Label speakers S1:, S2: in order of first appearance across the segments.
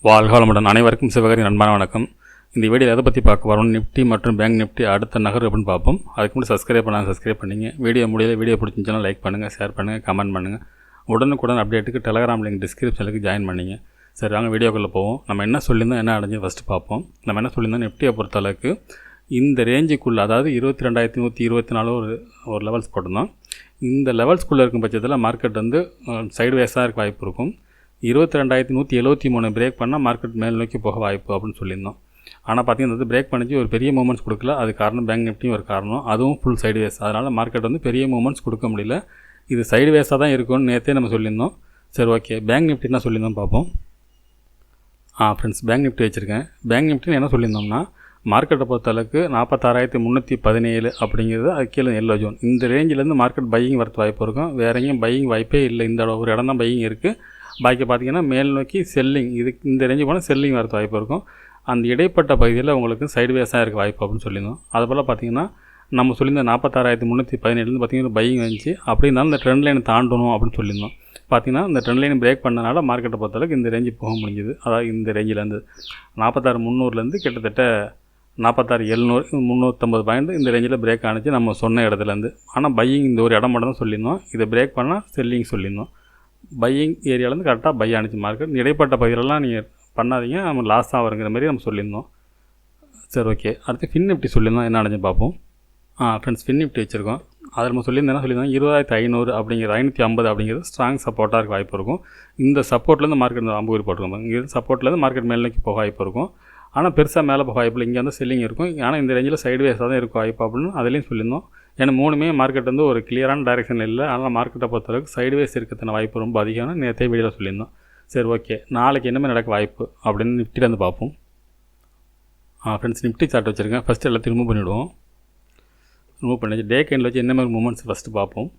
S1: வாழ்க வளமுடன். அனைவருக்கும் சிவகரி நண்பன வணக்கம். இந்த வீடியோ எதை பற்றி பார்க்க வரோம், நிஃப்டி மற்றும் பேங்க் நிஃப்டி அடுத்த நகர் அப்படின்னு பார்ப்போம். அதுக்கு முன்னாடி சப்ஸ்கிரைப் பண்ணிங்க. வீடியோ முடியல வீடியோ பிடிச்சிருந்துச்சுன்னா லைக் பண்ணுங்கள், ஷேர் பண்ணுங்கள், கமெண்ட் பண்ணுங்கள். உடனுக்குடன் அப்டேட்டுக்கு டெலகிராம் லிங்க் டிஸ்கிரிப்ஷனுக்கு ஜாயின் பண்ணிங்க. சரி, வாங்க வீடியோக்குள்ளே போவோம். நம்ம என்ன சொல்லியிருந்தோம், என்ன அடைஞ்சு ஃபஸ்ட்டு பார்ப்போம். நம்ம என்ன சொல்லியிருந்தோம், நிஃப்டியை பொறுத்தளவுக்கு இந்த ரேஞ்சுக்குள்ளே, அதாவது 22,124 ஒரு லெவல்ஸ் போட்டிருந்தோம். இந்த லெவல்ஸ்குள்ளே இருக்கும் பட்சத்தில் மார்க்கெட் வந்து சைடுவேஸாக இருக்க வாய்ப்பு இருக்கும். 22,173 பிரேக் பண்ணால் மார்க்கெட் மேல் நோக்கி போக வாய்ப்பு அப்படின்னு சொல்லியிருந்தோம். ஆனால் பார்த்திங்கன்னா வந்து பிரேக் பண்ணிச்சு ஒரு பெரிய மூமெண்ட்ஸ் கொடுக்கல. அது காரணம் பேங்க் நிஃப்டியும் ஒரு காரணம், அதுவும் ஃபுல் சைடுவேஸ். அதனால் மார்க்கெட் வந்து பெரிய மூமெண்ட்ஸ் கொடுக்க முடியல. இது சைடுவேஸாக தான் இருக்கும்னு நேற்றே நம்ம சொல்லியிருந்தோம். சரி, ஓகே, பேங்க் நிஃப்டி என்ன சொல்லியிருந்தோம் பார்ப்போம். ஃப்ரெண்ட்ஸ், பேங்க் நிஃப்டி வச்சுருக்கேன். பேங்க் நிஃப்டின்னு என்ன சொல்லியிருந்தோம்னா, மார்க்கெட்டை பொறுத்தளவுக்கு 46,317 அப்படிங்கிறது அது கீழே எல்லோ ஜோன். இந்த ரேஞ்சிலேருந்து மார்க்கெட் பையிங் வரது வாய்ப்பு இருக்கும். வேறு எங்கேயும் பையிங் வாய்ப்பே இல்லை. இந்த ஒரு இடம் தான் பையிங் இருக்குது. பாக்கி பார்த்திங்கன்னா மேல் நோக்கி செல்லிங், இந்த ரேஞ்சு போனால் செல்லிங் வரது வாய்ப்பு இருக்கும். அந்த இடைப்பட்ட பகுதியில் உங்களுக்கு சைடுவேஸாக இருக்க வாய்ப்பு அப்படின்னு சொல்லியிருந்தோம். அதுபோல் பார்த்திங்கன்னா நம்ம சொல்லியிருந்த 46,317 பார்த்திங்கன்னா பையிங் வந்துச்சு. அப்படி இருந்தாலும் இந்த ட்ரெண்ட் லைனை தாண்டணும் அப்படின்னு சொல்லியிருந்தோம். பார்த்திங்கன்னா இந்த ட்ரெண்ட் லைன் பிரேக் பண்ணனால மார்க்கெட்டை பொறுத்தளவுக்கு இந்த ரேஞ்சு போக முடிஞ்சுது. அதாவது இந்த ரேஞ்சிலேருந்து 46,300 கிட்டத்தட்ட 46,700 350 பாயிண்ட் இந்த ரேஞ்சில் பிரேக் ஆனிச்சு நம்ம சொன்ன இடத்துலேருந்து. ஆனால் பையிங் இந்த ஒரு இடம் மட்டும் தான் சொல்லியிருந்தோம். இதை பிரேக் பண்ணால் செல்லிங் சொல்லியிருந்தோம். பையிங் ஏரியாவிலேருந்து கரெக்டாக பை ஆனிச்சு மார்க்கெட். இடைப்பட்ட பகுதியிலலாம் நீங்கள் பண்ணாதீங்க, நம்ம லாஸ் ஆகுங்கிற மாதிரி நம்ம சொல்லியிருந்தோம். சரி, ஓகே, அடுத்து ஃபின் நிஃப்டி சொல்லியிருந்தோம். என்ன அடைஞ்சு பார்ப்போம். ஃப்ரெண்ட்ஸ், ஃபின் நிஃப்டி வச்சுருக்கோம். அதில் நம்ம சொல்லியிருந்தோம், என்ன சொல்லியிருந்தோம், 20,500 அப்படிங்கிறது 550 அப்படிங்கிறது ஸ்ட்ராங் சப்போர்ட்டாக இருக்க வாய்ப்பு இருக்கும். இந்த சப்போர்ட்லேருந்து மார்க்கெட் அம்பூரி போட்டுருக்கோம். இங்கே சப்போர்ட்லேருந்து மார்க்கெட் மேல் நோக்கி போக வாய்ப்பு இருக்கும். ஆனால் பெருசாக மேலே போக வாய்ப்பு இல்லை. இங்கே வந்து செல்லிங் இருக்கும். ஆனால் இந்த ரேஞ்சில் சைடுவேஸாக தான் இருக்கும் வாய்ப்பு அப்படின்னு அதுலேயும் சொல்லியிருந்தோம். ஏன்னா மூணுமே மார்க்கெட் வந்து ஒரு கிளியரான டைரெக்ஷன் இல்லை. அதனால் மார்க்கெட்டை பொறுத்தளவுக்கு சைடுவேஸ் இருக்கிறதுன வாய்ப்பு ரொம்ப அதிகம்னு நேற்றே வீடியோவில் சொல்லியிருந்தோம். சரி, ஓகே, நாளைக்கு என்னமே நடக்க வாய்ப்பு அப்படின்னு நிஃப்டிலேருந்து பார்ப்போம். ஃப்ரெண்ட்ஸ், நிஃப்டி சார்ட் வச்சுருக்கேன். ஃபஸ்ட்டு எல்லாத்தையும் ரிமூவ் பண்ணிவிடுவோம். ரிமூவ் பண்ணிச்சு டே கேண்டில் வச்சு என்ன மாதிரி மூமெண்ட்ஸ் ஃபஸ்ட்டு பார்ப்போம்.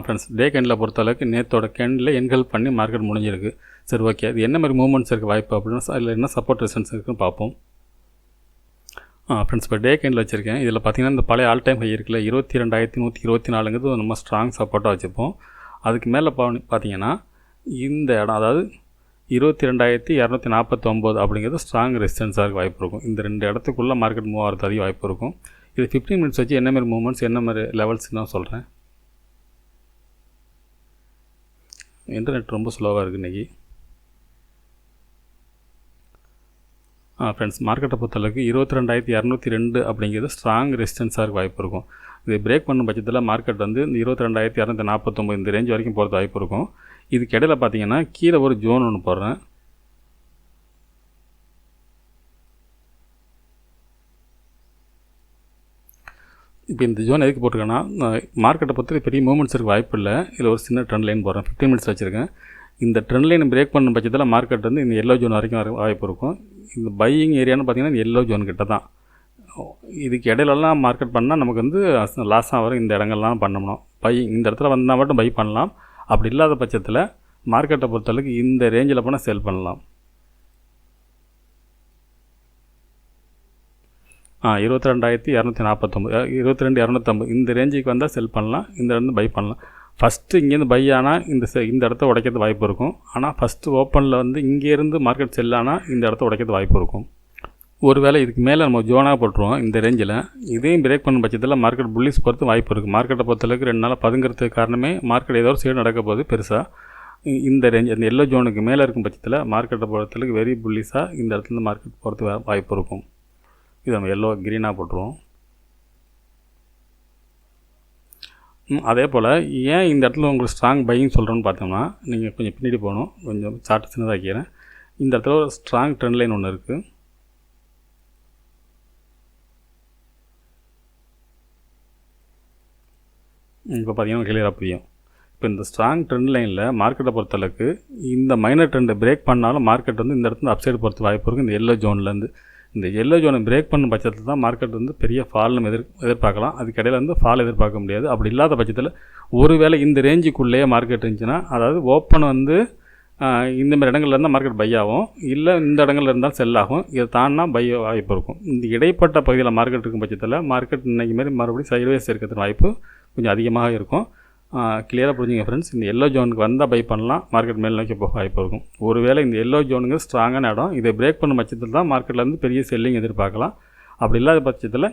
S1: ஃப்ரெண்ட்ஸ், டே கேண்டில் பொறுத்தளவுக்கு நேற்றோட கேண்டில் என்கல் பண்ணி மார்க்கெட் முடிஞ்சிருக்கு. சரி, ஓகே, அது என்ன மாதிரி மூமெண்ட்ஸ் இருக்க வாய்ப்பு அப்படின்னா அதில் என்ன சப்போர்ட் ரெசிஸ்டன்ஸ் இருக்குன்னு பார்ப்போம். ஃப்ரெண்ட்ஸ், இப்போ டே கேண்டில் வச்சுருக்கேன். இதில் பார்த்திங்கன்னா இந்த பழைய ஆல் டைம் ஹை இருக்குல்ல, 22,124 நம்ம ஸ்ட்ராங் சப்போர்ட்டாக வச்சுப்போம். அதுக்கு மேலே பார்த்திங்கன்னா இந்த இடம், அதாவது 22,249 அப்படிங்கிறது ஸ்ட்ராங் ரெசிஸ்டன்ஸாக இருக்க வாய்ப்பு இருக்கும். இந்த ரெண்டு இடத்துக்குள்ளே மார்க்கெட் மூவ் ஆகிறது அதிக வாய்ப்பு இருக்கும். இது 15 மினிட்ஸ் வச்சு என்ன மாதிரி மூவ்மெண்ட்ஸ், என்ன மாதிரி லெவல்ஸ் தான் சொல்கிறேன். இன்டர்நெட் ரொம்ப ஸ்லோவாக இருக்குது இன்றைக்கி. ஃப்ரெண்ட்ஸ், மார்க்கெட்டை பொறுத்தளவுக்கு 22,202 அப்படிங்கிறது ஸ்ட்ராங் ரெசிஸ்டன்ஸாக இருக்க வாய்ப்பு இருக்கும். இது பிரேக் பண்ணும் பட்சத்தில் மார்க்கெட் வந்து இந்த 22,249 இந்த ரேஞ்ச் வரைக்கும் போகிறது வாய்ப்பு இருக்கும். இதுக்கு இடையில் பார்த்தீங்கன்னா கீழே ஒரு ஜோன் ஒன்று போடுறேன். இப்போ இந்த ஜோன் எதுக்கு போட்டிருக்கேன்னா, மார்க்கெட்டை பொறுத்த பெரிய மூவ்மெண்ட்ஸ் இருக்க வாய்ப்பு இல்லை. இதில் ஒரு சின்ன ட்ரெண்ட் லைன் போடுறேன். 15 மினிட்ஸ் வச்சுருக்கேன். இந்த ட்ரெண்ட் லைன் பிரேக் பண்ணும் பட்சத்தில் மார்க்கெட் வந்து இந்த எல்லோ ஜோன் வரைக்கும் வாய்ப்பு இருக்கும். இந்த பையிங் ஏரியான்னு பார்த்திங்கன்னா இந்த எல்லோ ஜோன் கிட்ட தான். இதுக்கு இடையிலலாம் மார்க்கெட் பண்ணால் நமக்கு வந்து லாஸாக வரும். இந்த இடங்கள்லாம் பண்ணணும். பையிங் இந்த இடத்துல வந்தால் மட்டும் பை பண்ணலாம். அப்படி இல்லாத பட்சத்தில் மார்க்கெட்டை பொறுத்தளவுக்கு இந்த ரேஞ்சில் போனால் சேல் பண்ணலாம். 22,249 22,250 இந்த ரேஞ்சுக்கு வந்தால் செல் பண்ணலாம். இந்த இடத்துல பை பண்ணலாம். ஃபஸ்ட்டு இங்கேருந்து பை ஆனால் இந்த இடத்த உடைக்கிறது வாய்ப்பு இருக்கும். ஆனால் ஃபஸ்ட்டு ஓப்பனில் வந்து இங்கேருந்து மார்க்கெட் செல் ஆனால் இந்த இடத்த உடைக்கிறது வாய்ப்பு இருக்கும். ஒருவேளை இதுக்கு மேலே நம்ம ஜோனாக போட்டுருவோம் இந்த ரேஞ்சில். இதையும் பிரேக் பண்ணும் பட்சத்தில் மார்க்கெட் புல்லிஸ் பொறுத்து வாய்ப்பு இருக்குது. மார்க்கெட்டை பொறுத்தளவுக்கு 2 நாள் பதுங்கிறதுக்கு காரணமே மார்க்கெட் ஏதோ ஒரு சைடு நடக்க போகுது பெருசாக. இந்த ரேஞ்ச் அந்த எல்லோ ஜோனுக்கு மேலே இருக்கும் பட்சத்தில் மார்க்கெட்டை பொறுத்தளவுக்கு வெரி புல்லிஸாக இந்த இடத்துல மார்க்கெட் போகிறது வாய்ப்பு இருக்கும். இது நம்ம எல்லோ க்ரீனாக போட்டுருவோம். அதே போல் ஏன் இந்த இடத்துல உங்களுக்கு ஸ்ட்ராங் பையிங் சொல்கிறோன்னு பார்த்தோம்னா, நீங்கள் கொஞ்சம் பின்னாடி போகணும். கொஞ்சம் சார்ட் சின்னதாக வைக்கிறேன். இந்த இடத்துல ஒரு ஸ்ட்ராங் ட்ரெண்ட் லைன் ஒன்று இருக்குது. இப்போ பார்த்தீங்கன்னா கிளியராக புரியும். இப்போ இந்த ஸ்ட்ராங் ட்ரெண்ட் லைனில் மார்க்கெட்டை பொறுத்தளவுக்கு இந்த மைனர் ட்ரெண்டை பிரேக் பண்ணாலும் மார்க்கெட் வந்து இந்த இடத்துல அப்சைடு போகிறது வாய்ப்பு இருக்கும். இந்த எல்லோ ஜோன்லேருந்து இந்த எல்லோ ஜோனை பிரேக் பண்ணும் பட்சத்தில் தான் மார்க்கெட் வந்து பெரிய ஃபால் நம்ம எதிர்பார்க்கலாம். அதுக்கு இடையில வந்து ஃபால் எதிர்பார்க்க முடியாது. அப்படி இல்லாத பட்சத்தில் ஒருவேளை இந்த ரேஞ்சுக்குள்ளேயே மார்க்கெட் இருந்துச்சுன்னா, அதாவது ஓப்பன் வந்து இந்தமாதிரி இடங்கள்ல இருந்தால் மார்க்கெட் பை ஆகும், இல்லை இந்த இடங்கள்ல இருந்தால் செல் ஆகும். இதை தாண்டினா பை வாய்ப்பு இருக்கும். இந்த இடைப்பட்ட பகுதியில் மார்க்கெட் இருக்கும் பட்சத்தில் மார்க்கெட் இன்றைக்கி மாரி மறுபடியும் சைடுவேஸ் இருக்கிறதுக்கு வாய்ப்பு கொஞ்சம் அதிகமாக இருக்கும். கிளியராக புரிஞ்சுங்க ஃப்ரெண்ட்ஸ். இந்த எல்லோ ஜோனுக்கு வந்தால் பை பண்ணலாம், மார்க்கெட் மேல் நோக்கி போக வாய்ப்பு இருக்கும். ஒருவேளை இந்த எல்லோ ஜோனுங்க ஸ்ட்ராங்கான இடம், இதை பிரேக் பண்ண பட்சத்தில் தான் மார்க்கெட்லேருந்து பெரிய செல்லிங் எதிர்பார்க்கலாம். அப்படி இல்லாத பட்சத்தில்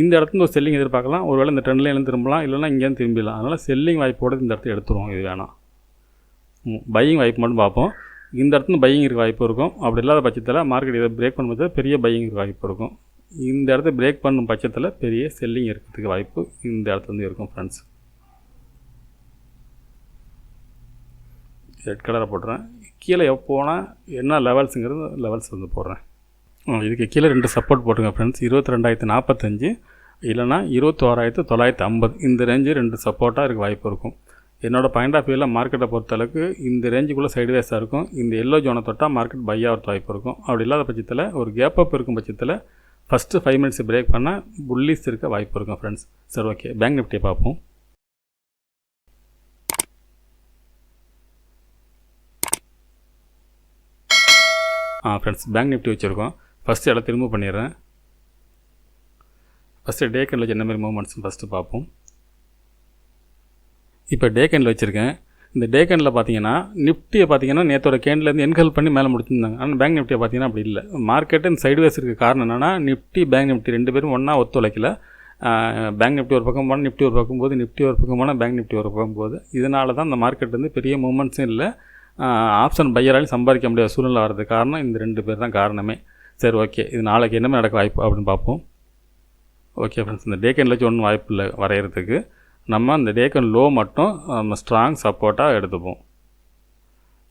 S1: இந்த இடத்துல ஒரு செல்லிங் எதிர்பார்க்கலாம். ஒருவேளை இந்த ட்ரெண்ட் லைன்லேருந்து திரும்பலாம், இல்லைனா இங்கேருந்து திரும்பிடலாம். அதனால் செல்லிங் வாய்ப்போடு இந்த இடத்த எடுத்துருவோம். இது வேணாம், பையிங் வாய்ப்பு மட்டும் பார்ப்போம். இந்த இடத்துல பையிங் இருக்க வாய்ப்பு இருக்கும். அப்படி இல்லாத பட்சத்தில் மார்க்கெட் இதை பிரேக் பண்ணும்போது பெரிய பையிங் இருக்க வாய்ப்பு இருக்கும். இந்த இடத்த பிரேக் பண்ணும் பட்சத்தில் பெரிய செல்லிங் இருக்கிறதுக்கு வாய்ப்பு இந்த இடத்துலேருந்து இருக்கும் ஃப்ரெண்ட்ஸ். ரெட் கலரை போடுறேன். கீழே போனால் என்ன லெவல்ஸுங்கிறது லெவல்ஸ் வந்து போடுறேன். இதுக்கு கீழே 2 சப்போர்ட் போட்டுங்க ஃப்ரெண்ட்ஸ். 22,045 இல்லைனா 26,950 இந்த ரேஞ்சு 2 சப்போர்ட்டாக இருக்க வாய்ப்பு இருக்கும். என்னோடய பாயிண்ட் ஆஃப் வியூவில் மார்க்கெட்டை பொறுத்தளவுக்கு இந்த ரேஞ்சுக்குள்ளே சைடுவேஸாக இருக்கும். இந்த எல்லோ ஜோனை தொட்டால் மார்க்கெட் பை ஆகிறது வாய்ப்பு இருக்கும். அப்படி இல்லாத பட்சத்தில் ஒரு கேப் அப் இருக்கும் பட்சத்தில் ஃபஸ்ட்டு 5 மினிட்ஸ் பிரேக் பண்ணால் புல்லிஸ் இருக்க வாய்ப்பு இருக்கும் ஃப்ரெண்ட்ஸ். சரி, ஓகே, பேங்க் நிஃப்டியை பார்ப்போம். ஃப்ரெண்ட்ஸ், பேங்க் நிஃப்டி வச்சுருக்கோம். ஃபஸ்ட்டு இடத்த ரிமூவ் பண்ணிடுறேன். ஃபஸ்ட்டு டே கேண்டில் வச்சு என்ன மாதிரி மூவ்மெண்ட்ஸ்னு ஃபஸ்ட்டு பார்ப்போம். இப்போ டே கேண்டில் வச்சுருக்கேன். இந்த டே கேண்டில் பார்த்தீங்கன்னா நிஃப்டியை பார்த்தீங்கன்னா நேற்றோட கேண்டிலேருந்து என்கல் பண்ணி மேலே முடிச்சிருந்தாங்க. ஆனால் பேங்க் நிஃப்டியை பார்த்தீங்கன்னா அப்படி இல்லை. மார்க்கெட்டு சைடுவேஸ் இருக்க காரணம் என்னென்னா நிஃப்டி பேங்க் நிஃப்டி 2 பேரும் ஒன்றா ஒத்துழைக்கல. பேங்க் நிஃப்டி ஒரு பக்கம் போனால் நிஃப்டி ஒரு பக்கம் போது, நிஃப்டி ஒரு பக்கம் போனால் பேங்க் நிஃப்டி ஒரு பக்கம் போகுது. இதனால தான் இந்த மார்க்கெட் வந்து பெரிய மூவ்மெண்ட்ஸும் இல்லை, ஆப்ஷன் பையராலையும் சம்பாதிக்க முடியாத சூழ்நிலை வர்றதுக்கு காரணம் இந்த 2 பேர் தான் காரணமே. சரி, ஓகே, இது நாளைக்கு என்ன நடக்க வாய்ப்பு அப்படின்னு பார்ப்போம். ஓகே ஃப்ரெண்ட்ஸ், இந்த டே கேண்டில் வச்சு ஒன்றும் வாய்ப்பு இல்லை வரைகிறதுக்கு. நம்ம இந்த டே கேண்டில் லோ மட்டும் நம்ம ஸ்ட்ராங் சப்போர்ட்டாக எடுத்துப்போம்.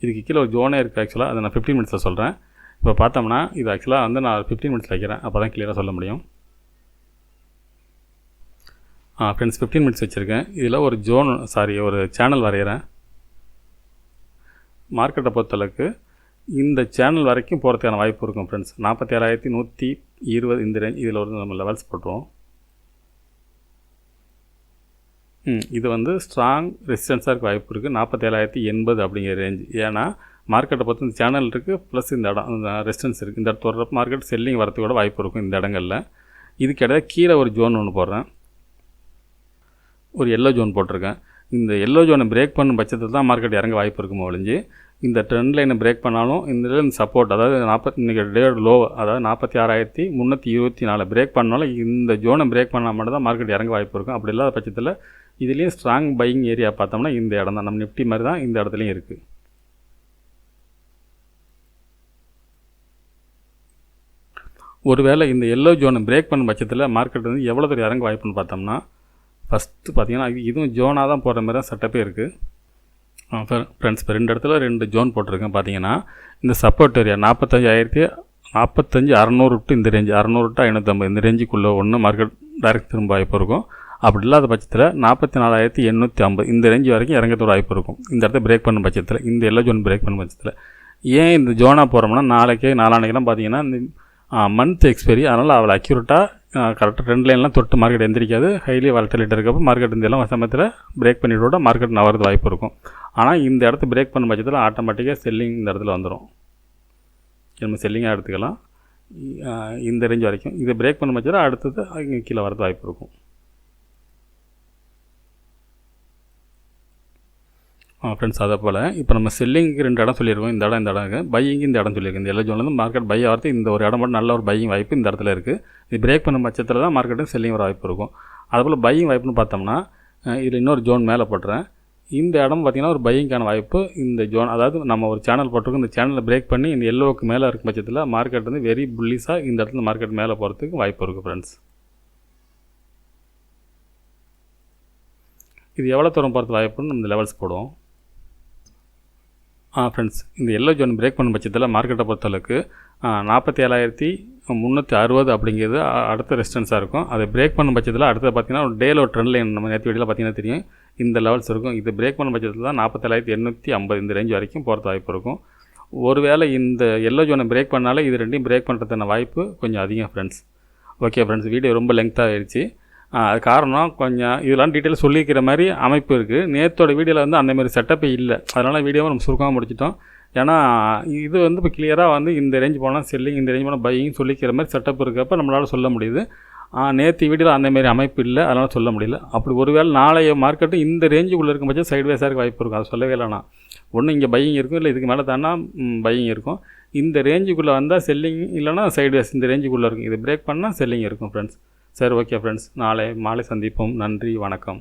S1: இதுக்கு கீழே ஒரு ஜோனே இருக்குது ஆக்சுவலாக, அதை நான் 15 மினிட்ஸில் சொல்கிறேன். இப்போ பார்த்தோம்னா இது ஆக்சுவலாக வந்து நான் 15 மினிட்ஸ் வைக்கிறேன், அப்போ தான் கிளியராக சொல்ல முடியும். ஃப்ரெண்ட்ஸ், 15 மினிட்ஸ் வச்சுருக்கேன். இதில் ஒரு சேனல் வரைகிறேன். மார்க்கெட்டை பொறுத்தளவுக்கு இந்த சேனல் வரைக்கும் போகிறதுக்கான வாய்ப்பு இருக்கும் ஃப்ரெண்ட்ஸ். 47,120 இந்த ரேஞ்ச். இதில் ஒரு நம்ம லெவல்ஸ் போட்டுருவோம். இது வந்து ஸ்ட்ராங் ரெசிஸ்டன்ஸாக இருக்க வாய்ப்பு இருக்குது. 47,080 அப்படிங்கிற ரேஞ்ச். ஏன்னா மார்க்கெட்டை பொறுத்து இந்த சேனல் இருக்குது, ப்ளஸ் இந்த இடம் இந்த ரெசிஸ்டன்ஸ் இருக்குது. இந்த இடத்து வர்றப்ப மார்க்கெட் செல்லிங் வரத்துக்கூட வாய்ப்பு இருக்கும் இந்த இடங்களில். இதுக்கிடையே கீழே ஒரு ஜோன் ஒன்று போடுறேன், ஒரு எல்லோ ஜோன் போட்டிருக்கேன். இந்த எல்லோ ஜோனை பிரேக் பண்ணும் பட்சத்தில் தான் மார்க்கெட் இறங்க வாய்ப்பு இருக்குமோ ஒழிஞ்சு இந்த ட்ரெண்ட் லைனை பிரேக் பண்ணாலும் இந்த சப்போர்ட், அதாவது இன்றைக்கி டே லோ, அதாவது 46,324 பிரேக் பண்ணாலும் இந்த ஜோனை பிரேக் பண்ணால் மட்டும் தான் மார்க்கெட் இறங்க வாய்ப்பு இருக்கும். அப்படி இல்லாத பட்சத்தில் இதுலேயும் ஸ்ட்ராங் பையிங் ஏரியா பார்த்தோம்னா இந்த இடம் தான், நம்ம நிஃப்டி மாதிரி தான் இந்த இடத்துலையும் இருக்குது. ஒருவேளை இந்த எல்லோ ஜோனை பிரேக் பண்ணும் பட்சத்தில் மார்க்கெட் வந்து எவ்வளோ தூரம் இறங்க வாய்ப்புன்னு பார்த்தோம்னா, ஃபஸ்ட்டு பார்த்தீங்கன்னா இதுவும் ஜோனாக தான் போடுற மாதிரி தான் செட்டப்பே இருக்குது. ஃப்ரெண்ட்ஸ், இப்போ 2 இடத்துல 2 ஜோன் போட்டிருக்கேன். பார்த்தீங்கன்னா இந்த சப்போர்ட் ஏரியா 45,600 விட்டு இந்த ரேஞ்சு 600 டு 550 இந்த ரேஞ்சுக்குள்ளே ஒன்று மார்க்கெட் டைரக்ட் திரும்ப வாய்ப்பு இருக்கும். அப்படி இல்லாத பட்சத்தில் 44,850 இந்த ரேஞ்சு வரைக்கும் இறங்கிறதோட வாய்ப்பு இருக்கும். இந்த இடத்த பிரேக் பண்ணும் பட்சத்தில், இந்த எல்லோ ஜோன் பிரேக் பண்ணும் பட்சத்தில். ஏன் இந்த ஜோனாக போகிறோம்னா நாளான்னைக்கெல்லாம் பார்த்தீங்கன்னா இந்த மந்த் எக்ஸ்பைரி, அதனால் அவளை அக்யூரேட்டாக கரெக்டாக ட்ரெண்ட் லைன்லாம் தொட்டு மார்க்கெட் எந்திரிக்காது. ஹைலி வாலட்டிலிட்டி இருக்கப்போ மார்க்கெட் இந்த எல்லாம் சமயத்தில் பிரேக் பண்ணிவிட மார்க்கெட் நவரது வாய்ப்பு இருக்கும். ஆனால் இந்த இடத்த பிரேக் பண்ணும் பட்சத்தில் ஆட்டோமேட்டிக்காக செல்லிங் இந்த இடத்துல வந்துடும். நம்ம செல்லிங்காக எடுத்துக்கலாம் இந்த ரேஞ்ச் வரைக்கும். இதை பிரேக் பண்ணும் பட்சத்தில் அடுத்தது இங்கே கீழே வரது வாய்ப்பு இருக்கும். ஃப்ரெண்ட்ஸ், அதை போல் இப்போ நம்ம செல்லிங்க்கு 2 இடம் சொல்லியிருக்கோம். இந்த இடம் இருக்குது, பையிங்கு இந்த இடம் சொல்லியிருக்கோம். இந்த எல்லோ ஜோன்லேருந்து மார்க்கெட் பை ஆகிறது இந்த ஒரு இடம் மட்டும் நல்ல ஒரு பையிங் வாய்ப்பு இந்த இடத்துல இருக்குது. இது பிரேக் பண்ண பட்சத்தில் தான் மார்க்கெட்டுக்கு செல்லிங் வர வாய்ப்பு இருக்கும். அதுபோல் பையிங் வாய்ப்புன்னு பார்த்தோம்னா இதில் இன்னொரு ஜோன் மேலே போட்டுறேன். இந்த இடம் பார்த்திங்கன்னா ஒரு பையிங்கான வாய்ப்பு இந்த ஜோன், அதாவது நம்ம ஒரு சேனல் போட்டிருக்கோம். இந்த சேனலை பிரேக் பண்ணி இந்த எல்லோவுக்கு மேலே இருக்கும் பட்சத்தில் மார்க்கெட் வந்து வெரி புல்லிஸாக இந்த இடத்துல மார்க்கெட் மேலே போகிறதுக்கு வாய்ப்பு இருக்குது ஃப்ரெண்ட்ஸ். இது எவ்வளோ தூரம் போகிறது வாய்ப்புன்னு இந்த லெவல்ஸ் போடுவோம். ஃப்ரெண்ட்ஸ், இந்த எல்லோ ஜோன் பிரேக் பண்ணும் பட்சத்தில் மார்க்கெட்டை பொறுத்தளவுக்கு 47,360 அப்படிங்கிறது அடுத்த ரெசிஸ்டன்ஸாக இருக்கும். அதை பிரேக் பண்ணும் பட்சத்தில் அடுத்தது பார்த்திங்கன்னா ஒரு டேல ஒரு ட்ரெண்ட் லைன் நம்ம நேற்று வீடியோவில் பார்த்திங்கன்னா தெரியும், இந்த லெவல்ஸ் இருக்கும். இது பிரேக் பண்ணும் பட்சத்தில் தான் 47,850 இந்த ரேஞ்ச் வரைக்கும் போகிறது வாய்ப்பு இருக்கும். ஒருவேளை இந்த எல்லோ ஜோனை பிரேக் பண்ணாலே இது ரெண்டையும் பிரேக் பண்ணுறதுக்கான வாய்ப்பு கொஞ்சம் அதிகம் ஃப்ரெண்ட்ஸ். ஓகே ஃப்ரெண்ட்ஸ், வீடியோ ரொம்ப லெங்க்த்தாக ஆயிடுச்சு. அது காரணம் கொஞ்சம் இதெல்லாம் டீட்டெயில் சொல்லிக்கிற மாதிரி அமைப்பு இருக்குது. நேற்றோட வீடியோவில் வந்து அந்தமாதிரி செட்டப்பே இல்லை, அதனால் வீடியோவை நம்ம சுருக்கமாக முடிச்சிட்டோம். ஏன்னா இது வந்து இப்போ கிளியராக வந்து இந்த ரேஞ்ச் போனால் செல்லிங், இந்த ரேஞ்ச் போனால் பையிங் சொல்லிக்கிற மாதிரி செட்டப் இருக்கப்போ நம்மளால் சொல்ல முடியுது. நேற்று வீடியோவில் அந்தமாரி அமைப்பு இல்லை, அதனால் சொல்ல முடியல. அப்படி ஒருவேளை நாளைய மார்க்கெட்டு இந்த ரேஞ்சுக்குள்ளே இருக்கும் பட்சம் சைட்வேஸாக இருக்க வாய்ப்பு இருக்கும். அது சொல்லவே இல்லைண்ணா. ஒன்று இங்கே பையிங் இருக்கும், இல்லை இதுக்கு மேலே தானா பையிங் இருக்கும். இந்த ரேஞ்சுக்குள்ளே வந்தால் செல்லிங், இல்லைனா சைட்வேஸ் இந்த ரேஞ்சுக்குள்ளே இருக்கும். இது பிரேக் பண்ணால் செல்லிங் இருக்கும் ஃப்ரெண்ட்ஸ். சரி, ஓகே ஃப்ரெண்ட்ஸ், நாளை மாலை சந்திப்போம். நன்றி, வணக்கம்.